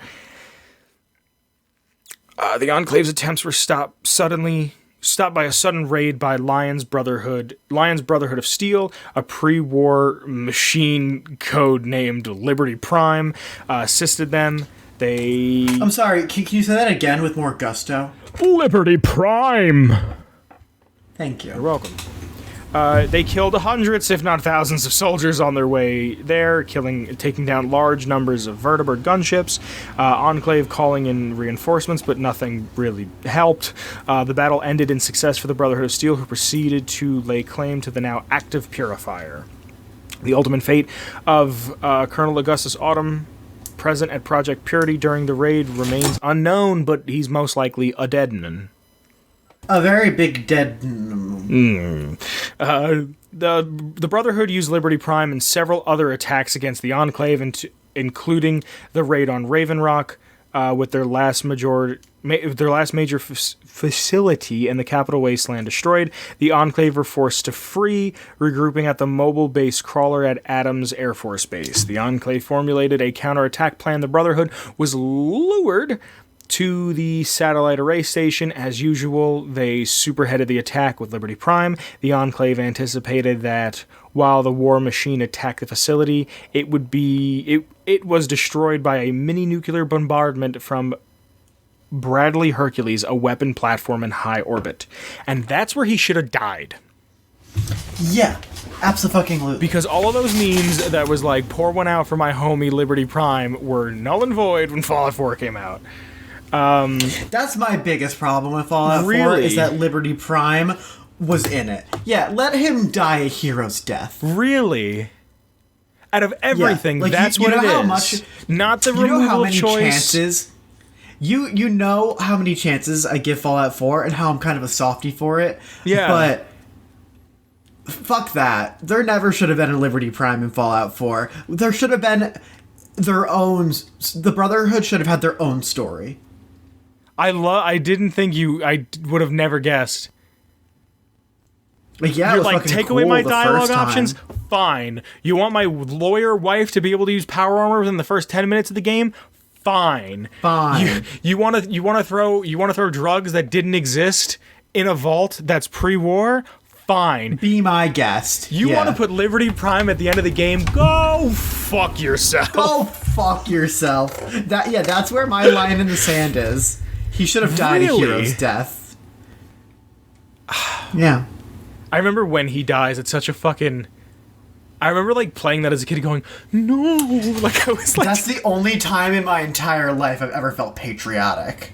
The Enclave's attempts were stopped by a sudden raid by Lion's Brotherhood of Steel, a pre-war machine code named Liberty Prime, assisted them. I'm sorry, can you say that again with more gusto? Liberty Prime! Thank you. You're welcome. They killed hundreds, if not thousands, of soldiers on their way there, taking down large numbers of vertibird gunships. Enclave calling in reinforcements, but nothing really helped. The battle ended in success for the Brotherhood of Steel, who proceeded to lay claim to the now active purifier. The ultimate fate of Colonel Augustus Autumn, present at Project Purity during the raid, remains unknown, but he's most likely a dead man. A very big dead. The Brotherhood used Liberty Prime in several other attacks against the Enclave, including the raid on Raven Rock, with their last major facility in the capital wasteland destroyed. The Enclave were forced to flee, regrouping at the mobile base crawler at Adams Air Force Base. The Enclave formulated a counterattack plan. The Brotherhood was lured to the satellite array station. As usual, they superheaded the attack with Liberty Prime. The Enclave anticipated that while the war machine attacked the facility, it was destroyed by a mini-nuclear bombardment from Bradley Hercules, a weapon platform in high orbit. And that's where he should have died. Yeah, absolutely. Because all of those memes that was like, pour one out for my homie Liberty Prime, were null and void when Fallout 4 came out. That's my biggest problem with Fallout 4, is that Liberty Prime was in it. Yeah, let him die a hero's death. Really? Out of everything, that's what it is. Not the removal choice. Chances... You know how many chances I give Fallout 4 and how I'm kind of a softie for it. Yeah. But fuck that. There never should have been a Liberty Prime in Fallout 4. There should have been their own... The Brotherhood should have had their own story. I didn't think I would have never guessed. Yeah, you're like, take away my dialogue options? Fine. You want my lawyer wife to be able to use power armor within the first 10 minutes of the game? Fine. Fine. You want to throw drugs that didn't exist in a vault that's pre-war? Fine. Be my guest. You want to put Liberty Prime at the end of the game? Go fuck yourself. Go fuck yourself. That's where my line in the sand is. He should have died a hero's death. Yeah. I remember when he dies, it's such a fucking... I remember, like, playing that as a kid going, no! Like, I was like... That's the only time in my entire life I've ever felt patriotic.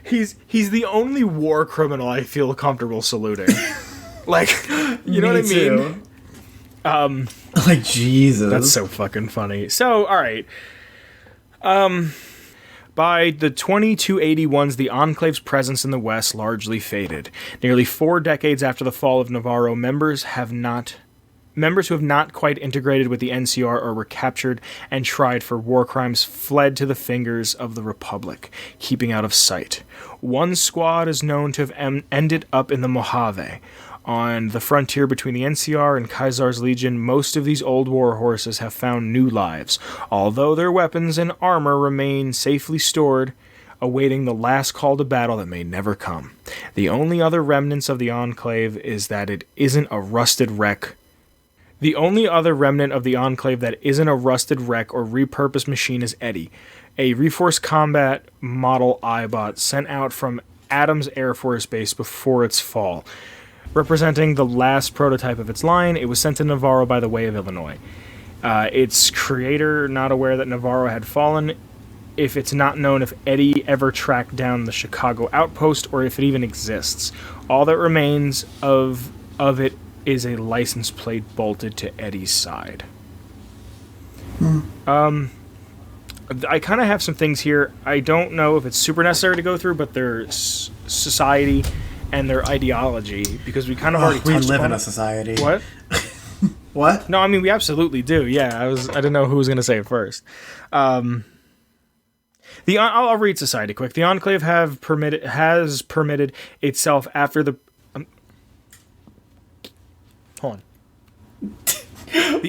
He's the only war criminal I feel comfortable saluting. Like, you know what I mean? Too. Like, Jesus. That's so fucking funny. So, alright. By the 2281s, the Enclave's presence in the West largely faded. Nearly 4 decades after the fall of Navarro, members who have not quite integrated with the NCR or were captured and tried for war crimes fled to the fingers of the Republic, keeping out of sight. One squad is known to have ended up in the Mojave. On the frontier between the NCR and Caesar's Legion, most of these old war horses have found new lives, although their weapons and armor remain safely stored, awaiting the last call to battle that may never come. The only other remnants of the Enclave is that it isn't a rusted wreck. The only other remnant of the Enclave that isn't a rusted wreck or repurposed machine is Eddie, a Reforced Combat model Ibot sent out from Adams Air Force Base before its fall. Representing the last prototype of its line, it was sent to Navarro by the way of Illinois. Its creator not aware that Navarro had fallen, if it's not known if Eddie ever tracked down the Chicago outpost or if it even exists. All that remains of it is a license plate bolted to Eddie's side. I kind of have some things here. I don't know if it's super necessary to go through, but their society and their ideology, because we kind of already touched we live on in a it. society. What? What? No, I mean we absolutely do. Yeah, I didn't know who was going to say it first. I'll read society quick. The Enclave has permitted itself after the. Hold on.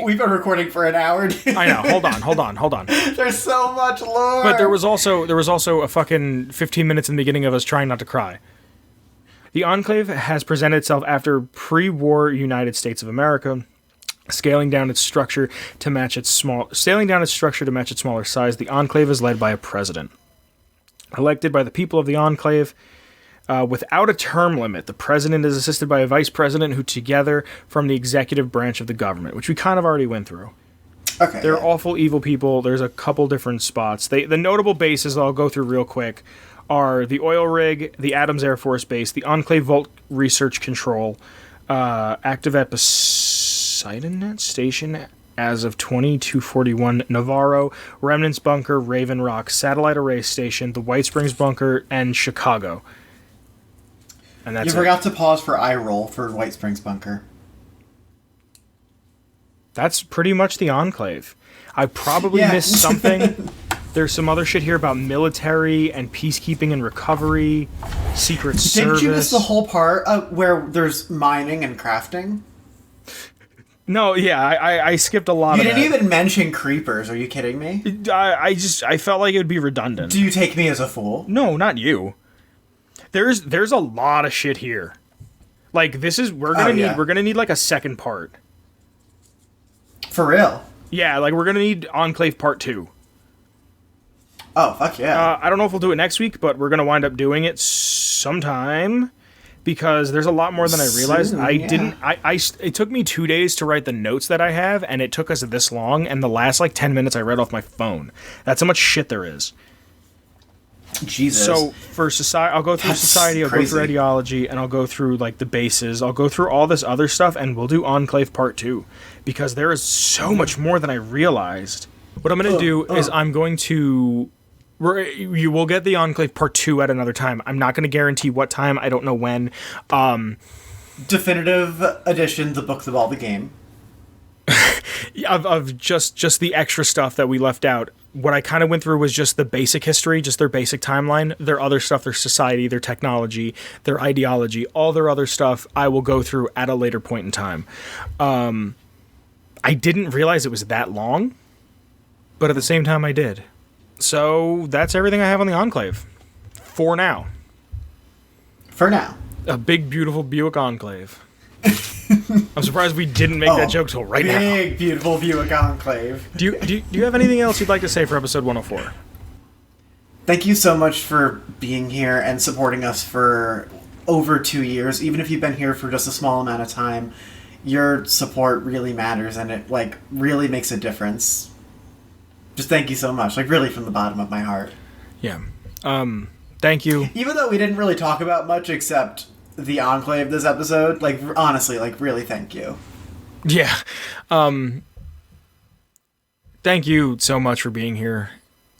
We've been recording for an hour. Dude. I know. Hold on. There's so much lore. But there was also a fucking 15 minutes in the beginning of us trying not to cry. The Enclave has presented itself after pre-war United States of America, scaling down its structure to match its smaller size. The Enclave is led by a president, elected by the people of the Enclave. Without a term limit, the president is assisted by a vice president who together from the executive branch of the government, which we kind of already went through. Okay. They're awful evil people. There's a couple different spots. The notable bases I'll go through real quick are the oil rig, the Adams Air Force Base, the Enclave Vault Research Control, active at Poseidon Station as of 2241, Navarro, Remnants Bunker, Raven Rock, Satellite Array Station, the White Springs Bunker, and Chicago. And that's you forgot to pause for eye roll for White Springs Bunker. That's pretty much the Enclave. I probably missed something. There's some other shit here about military and peacekeeping and recovery, Secret Service. Didn't you miss the whole part where there's mining and crafting? No, yeah, I skipped a lot of that. You didn't even mention creepers. Are you kidding me? I felt like it would be redundant. Do you take me as a fool? No, not you. There's a lot of shit here. Like we're gonna need like a second part. For real? Yeah, like we're gonna need Enclave Part 2. Oh, fuck yeah. I don't know if we'll do it next week, but we're going to wind up doing it sometime because there's a lot more than I realized. It took me 2 days to write the notes that I have, and it took us this long, and the last, 10 minutes I read off my phone. That's how much shit there is. Jesus. So, for society, I'll go through society, I'll go through ideology, and I'll go through, the bases. I'll go through all this other stuff, and we'll do Enclave Part 2 because there is so much more than I realized. What I'm going to do is I'm going to... You will get the Enclave Part 2 at another time. I'm not going to guarantee what time. I don't know when. Definitive edition, the book, the ball, the game. Of just the extra stuff that we left out. what I kind of went through was just the basic history, just their basic timeline. Their other stuff, their society, their technology, their ideology, all their other stuff, I will go through at a later point in time. I didn't realize it was that long, but at the same time I did. So that's everything I have on the Enclave. For now. For now. A big, beautiful Buick Enclave. I'm surprised we didn't make that joke till right now. Big, beautiful Buick Enclave. Do you have anything else you'd like to say for episode 104? Thank you so much for being here and supporting us for over 2 years. Even if you've been here for just a small amount of time, your support really matters, and it, like, really makes a difference. Just thank you so much. Like, really from the bottom of my heart. Yeah. Thank you. Even though we didn't really talk about much except the Enclave this episode, like, honestly, like, really thank you. Yeah. Thank you so much for being here.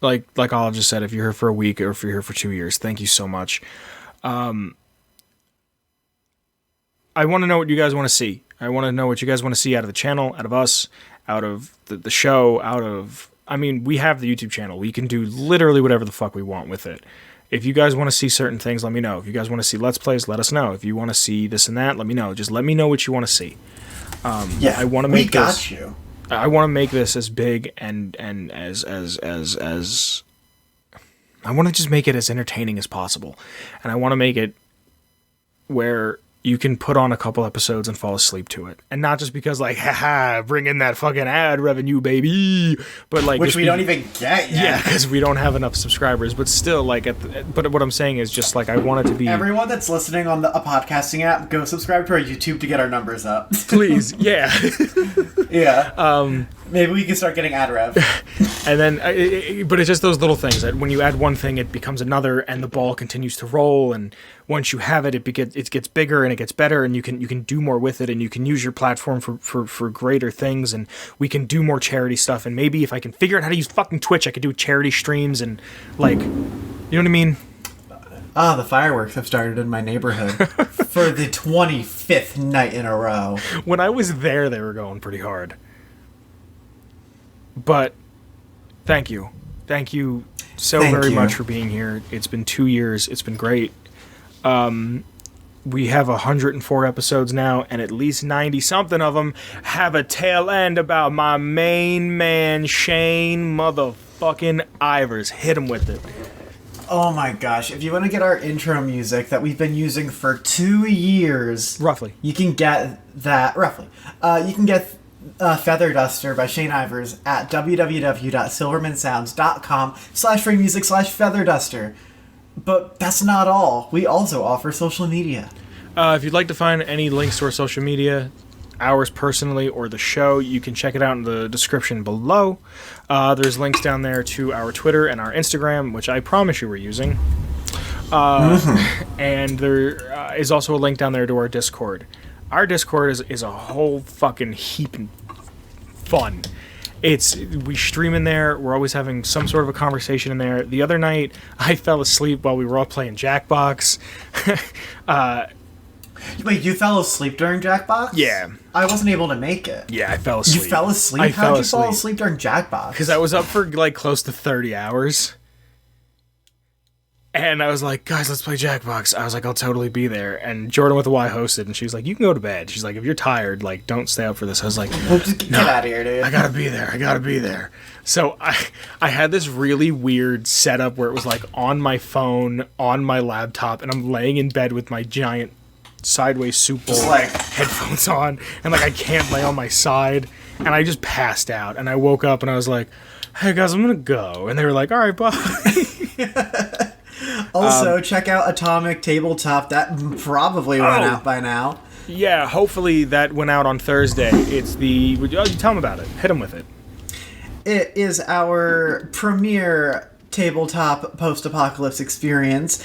Like Olive just said, if you're here for a week or if you're here for 2 years, thank you so much. I want to know what you guys want to see. I want to know what you guys want to see out of the channel, out of us, out of the show, out of... I mean, we have the YouTube channel. We can do literally whatever the fuck we want with it. If you guys want to see certain things, let me know. If you guys want to see Let's Plays, let us know. If you want to see this and that, let me know. Just let me know what you want to see. I want to make this... We got you. I want to make this as big and as I want to just make it as entertaining as possible. And I want to make it where you can put on a couple episodes and fall asleep to it. And not just because, like, haha, bring in that fucking ad revenue, baby. But, like... Which we don't even get yet. Yeah, because we don't have enough subscribers. But still, like... But what I'm saying is just, like, I want it to be... Everyone that's listening on a podcasting app, go subscribe to our YouTube to get our numbers up. Please, yeah. Yeah. Maybe we can start getting ad rev. And then, but it's just those little things that when you add one thing, it becomes another, and the ball continues to roll. And once you have it, it gets bigger and it gets better, and you can do more with it, and you can use your platform for greater things, and we can do more charity stuff. And maybe if I can figure out how to use fucking Twitch, I could do charity streams and, like, you know what I mean? The fireworks have started in my neighborhood for the 25th night in a row. When I was there, they were going pretty hard. But thank you. Thank you so very much for being here. It's been 2 years. It's been great. We have 104 episodes now, and at least 90-something of them have a tail end about my main man, Shane motherfucking Ivers. Hit him with it. Oh my gosh, if you want to get our intro music that we've been using for 2 years... Roughly. You can get that... Roughly. You can get Feather Duster by Shane Ivers at www.silvermansounds.com/freemusic/featherduster. But that's not all. We also offer social media. If you'd like to find any links to our social media, ours personally or the show, you can check it out in the description below. There's links down there to our Twitter and our Instagram, which I promise you we're using. And there is also a link down there to our Discord. Our Discord is a whole fucking heaping fun. We stream in there. We're always having some sort of a conversation in there. The other night, I fell asleep while we were all playing Jackbox. Wait, you fell asleep during Jackbox? Yeah. I wasn't able to make it. Yeah, I fell asleep. You fell asleep? How did you fall asleep during Jackbox? Because I was up for, like, close to 30 hours. And I was like, guys, let's play Jackbox. I was like, I'll totally be there. And Jordan with the Y hosted, and she was like, you can go to bed. She's like, if you're tired, like, don't stay up for this. I was like, well, just get out of here, dude. I gotta be there. So I had this really weird setup where it was like on my phone, on my laptop, and I'm laying in bed with my giant sideways soup bowl headphones on, and like I can't lay on my side, and I just passed out. And I woke up and I was like, hey guys, I'm gonna go. And they were like, all right, bye. Also, check out Atomic Tabletop. That probably went out by now. Yeah, hopefully that went out on Thursday. It's the... you tell them about it. Hit them with it. It is our premiere tabletop post-apocalypse experience.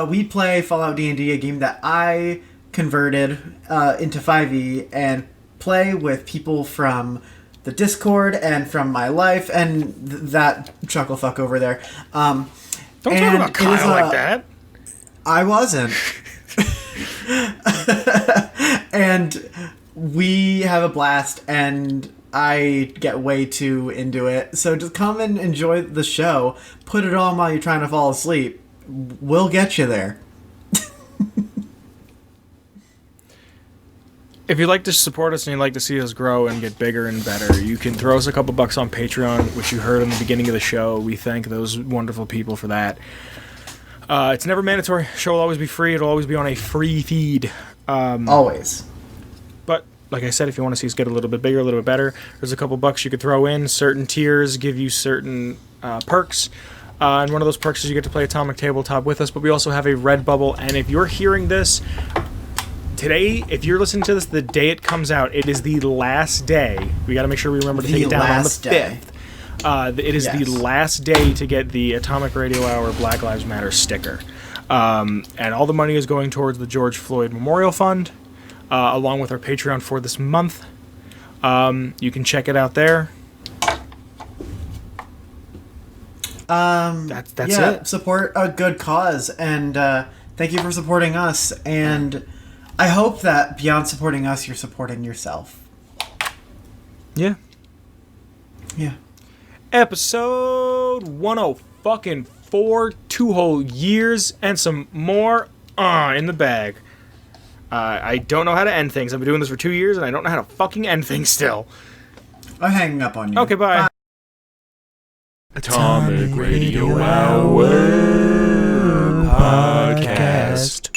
We play Fallout D&D, a game that I converted into 5e, and play with people from the Discord and from my life, and that chucklefuck over there. Don't talk about Kyle like that. I wasn't. And we have a blast, and I get way too into it. So just come and enjoy the show. Put it on while you're trying to fall asleep. We'll get you there. If you'd like to support us and you'd like to see us grow and get bigger and better, you can throw us a couple bucks on Patreon, which you heard in the beginning of the show. We thank those wonderful people for that. It's never mandatory. The show will always be free. It'll always be on a free feed. Always. But like I said, if you want to see us get a little bit bigger, a little bit better, there's a couple bucks you could throw in. Certain tiers give you certain perks. And one of those perks is you get to play Atomic Tabletop with us. But we also have a Redbubble. And if you're hearing this today, if you're listening to this the day it comes out, it is the last day. We got to make sure we remember to take it down on the 5th. It is the last day to get the Atomic Radio Hour Black Lives Matter sticker. And all the money is going towards the George Floyd Memorial Fund, along with our Patreon for this month. You can check it out there. That's it. Support a good cause, and thank you for supporting us. And I hope that beyond supporting us, you're supporting yourself. Yeah. Yeah. Episode 104, 2 whole years and some more in the bag. I don't know how to end things. I've been doing this for 2 years and I don't know how to fucking end things still. I'm hanging up on you. Okay, bye. Atomic Radio Hour Podcast.